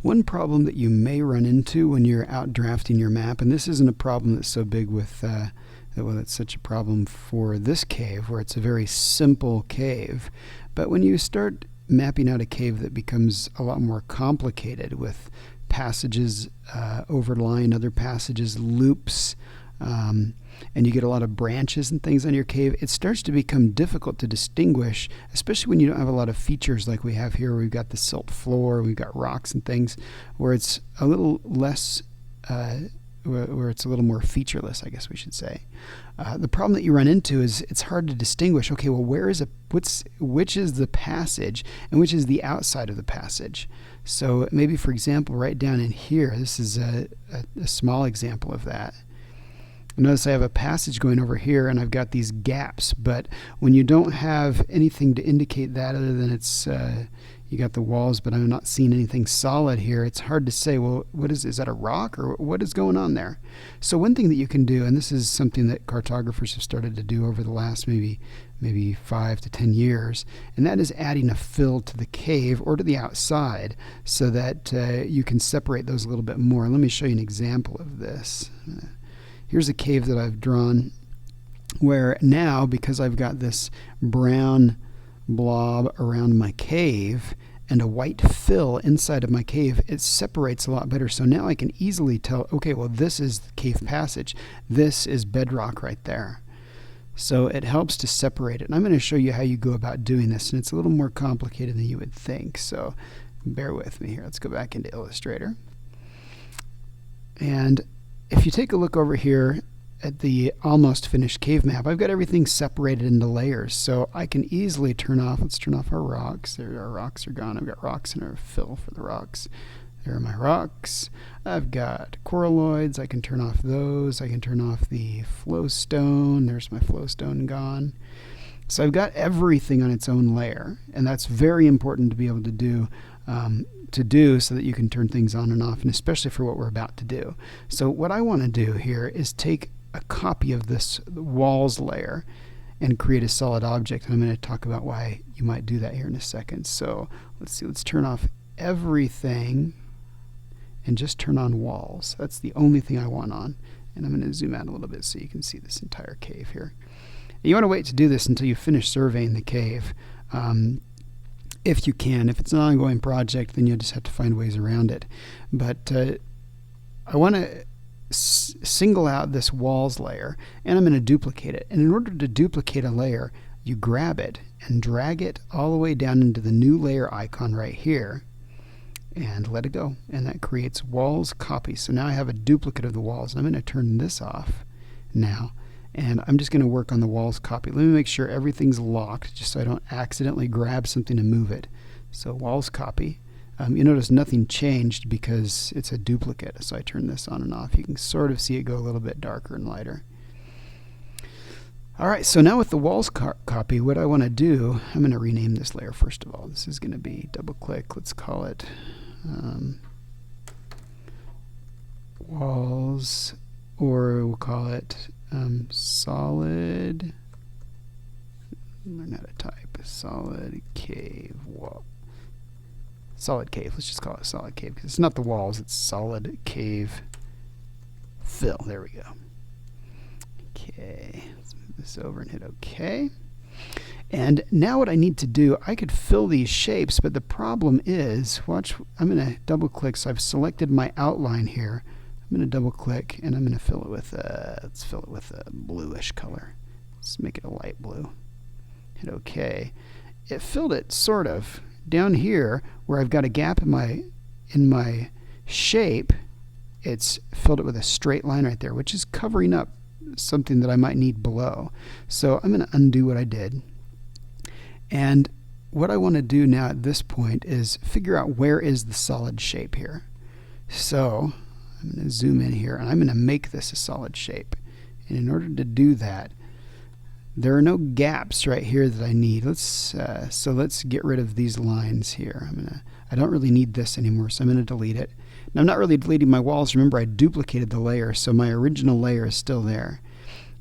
One problem that you may run into when you're out drafting your map, and this isn't a problem that's so big with, well, it's such a problem for this cave where it's a very simple cave, but when you start mapping out a cave that becomes a lot more complicated with passages overlying other passages, loops, and you get a lot of branches and things on your cave, it starts to become difficult to distinguish, especially when you don't have a lot of features like we have here. We've got the silt floor, we've got rocks and things, where it's a little less, where it's a little more featureless, I guess we should say. The problem that you run into is it's hard to distinguish, okay, well, which is the passage and which is the outside of the passage. So maybe, for example, right down in here, this is a small example of that. Notice I have a passage going over here and I've got these gaps, but when you don't have anything to indicate that other than it's you got the walls, but I'm not seeing anything solid here, it's hard to say, well, is that a rock or what is going on there? So one thing that you can do, and this is something that cartographers have started to do over the last maybe 5 to 10 years, and that is adding a fill to the cave or to the outside so that you can separate those a little bit more. Let me show you an example of this. Here's a cave that I've drawn where now, because I've got this brown blob around my cave and a white fill inside of my cave, it separates a lot better. So now I can easily tell, okay, well, this is the cave passage. This is bedrock right there. So it helps to separate it. And I'm going to show you how you go about doing this. And it's a little more complicated than you would think. So bear with me here. Let's go back into Illustrator. And if you take a look over here at the almost finished cave map, I've got everything separated into layers, so I can easily turn off, let's turn off our rocks. There, our rocks are gone. I've got rocks in our fill for the rocks. There are my rocks. I've got coralloids. I can turn off those. I can turn off the flowstone. There's my flowstone gone. So I've got everything on its own layer, and that's very important to be able to do so that you can turn things on and off, and especially for what we're about to do. So what I want to do here is take a copy of this walls layer and create a solid object, and I'm going to talk about why you might do that here in a second. So let's see, let's turn off everything and just turn on walls. That's the only thing I want on, and I'm going to zoom out a little bit so you can see this entire cave here. You want to wait to do this until you finish surveying the cave. If you can. If it's an ongoing project, then you'll just have to find ways around it. But I want to single out this walls layer, and I'm going to duplicate it. And in order to duplicate a layer, you grab it and drag it all the way down into the new layer icon right here and let it go. And that creates walls copy. So now I have a duplicate of the walls. I'm going to turn this off now. And I'm just going to work on the walls copy. Let me make sure everything's locked just so I don't accidentally grab something and move it. So walls copy. You notice nothing changed because it's a duplicate. So I turn this on and off. You can sort of see it go a little bit darker and lighter. Alright, so now with the walls copy, what I want to do, I'm going to rename this layer first of all. This is going to be double click. Let's call it walls, or we'll call it solid, learn how to type, solid cave wall. Solid cave, let's just call it solid cave because it's not the walls, it's solid cave fill. There we go. Okay, let's move this over and hit OK. And now what I need to do, I could fill these shapes, but the problem is, watch, I'm going to double click, so I've selected my outline here. I'm going to double click and I'm going to fill it with let's fill it with a bluish color. Let's make it a light blue. Hit OK. It filled it sort of down here where I've got a gap in my shape. It's filled it with a straight line right there, which is covering up something that I might need below. So I'm going to undo what I did. And what I want to do now at this point is figure out where is the solid shape here. So I'm going to zoom in here and I'm going to make this a solid shape. And in order to do that, there are no gaps right here that I need. So let's get rid of these lines here. I don't really need this anymore, so I'm going to delete it. Now I'm not really deleting my walls. Remember, I duplicated the layer, so my original layer is still there.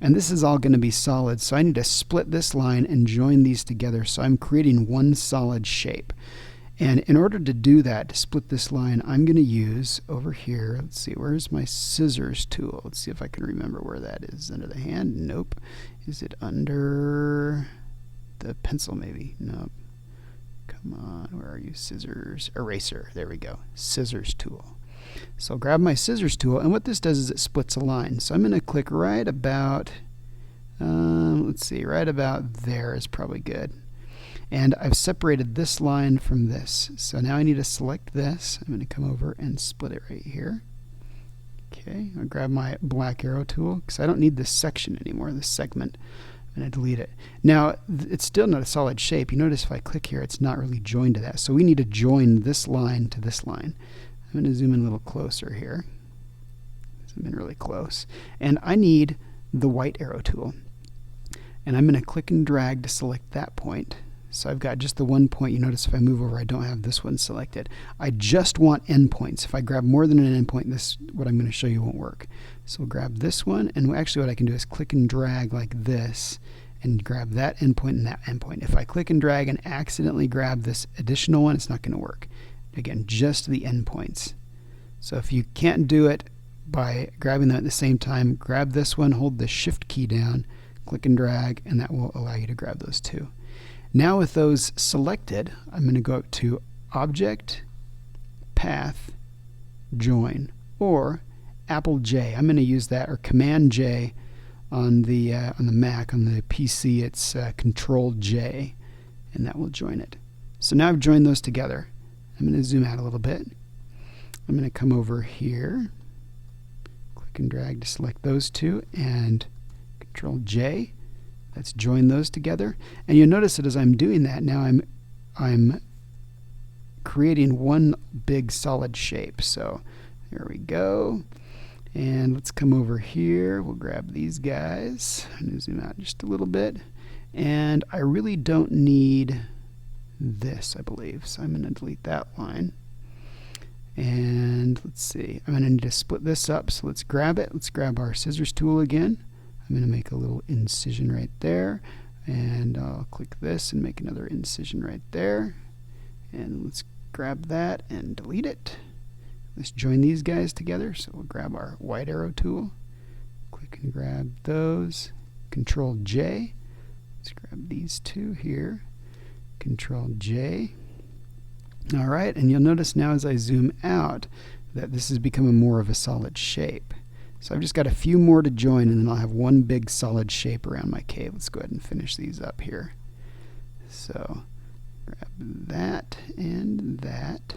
And this is all going to be solid, so I need to split this line and join these together, so I'm creating one solid shape. And in order to do that, to split this line, I'm going to use over here, let's see, where's my scissors tool? Let's see if I can remember where that is. Under the hand? Nope. Is it under the pencil maybe? Nope. Come on, where are you? Scissors, eraser, there we go. Scissors tool. So I'll grab my scissors tool, and what this does is it splits a line. So I'm going to click right about, let's see, right about there is probably good. And I've separated this line from this. So now I need to select this. I'm going to come over and split it right here. Okay, I'll grab my black arrow tool because I don't need this section anymore, this segment. I'm going to delete it. Now, it's still not a solid shape. You notice if I click here, it's not really joined to that. So we need to join this line to this line. I'm going to zoom in a little closer here. Zoom in really close. And I need the white arrow tool. And I'm going to click and drag to select that point. So I've got just the one point. You notice if I move over, I don't have this one selected. I just want endpoints. If I grab more than an endpoint, this, what I'm going to show you, won't work. So we'll grab this one, and actually what I can do is click and drag like this, and grab that endpoint and that endpoint. If I click and drag and accidentally grab this additional one, it's not going to work. Again, just the endpoints. So if you can't do it by grabbing them at the same time, grab this one, hold the Shift key down, click and drag, and that will allow you to grab those two. Now with those selected, I'm going to go up to Object, Path, Join, or Apple J. I'm going to use that, or Command J on the Mac. On the PC, it's Control J, and that will join it. So now I've joined those together. I'm going to zoom out a little bit. I'm going to come over here, click and drag to select those two, and Control J. Let's join those together. And you'll notice that as I'm doing that, now I'm creating one big solid shape. So there we go. And let's come over here. We'll grab these guys. I'm going to zoom out just a little bit. And I really don't need this, I believe. So I'm going to delete that line. And let's see. I'm going to need to split this up. So let's grab it. Let's grab our scissors tool again. I'm going to make a little incision right there, and I'll click this and make another incision right there, and let's grab that and delete it. Let's join these guys together. So we'll grab our white arrow tool, click and grab those, Control J. Let's grab these two here, Control J. Alright, and you'll notice now as I zoom out that this is becoming more of a solid shape. So I've just got a few more to join, and then I'll have one big solid shape around my cave. Let's go ahead and finish these up here. So grab that and that.